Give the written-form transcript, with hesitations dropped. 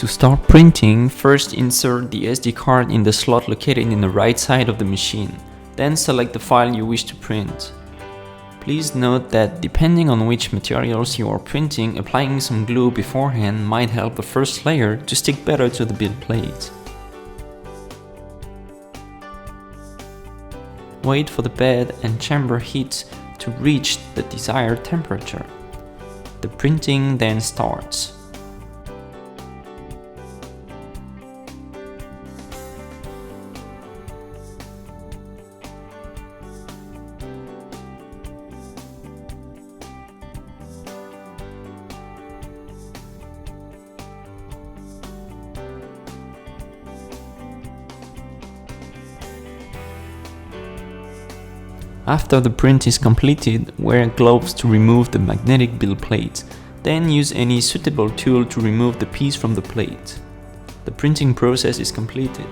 To start printing, first insert the SD card in the slot located in the right side of the machine. Then select the file you wish to print. Please note that depending on which materials you are printing, applying some glue beforehand might help the first layer to stick better to the build plate. Wait for the bed and chamber heat to reach the desired temperature. The printing then starts. After the print is completed, wear gloves to remove the magnetic build plate. Then use any suitable tool to remove the piece from the plate. The printing process is completed.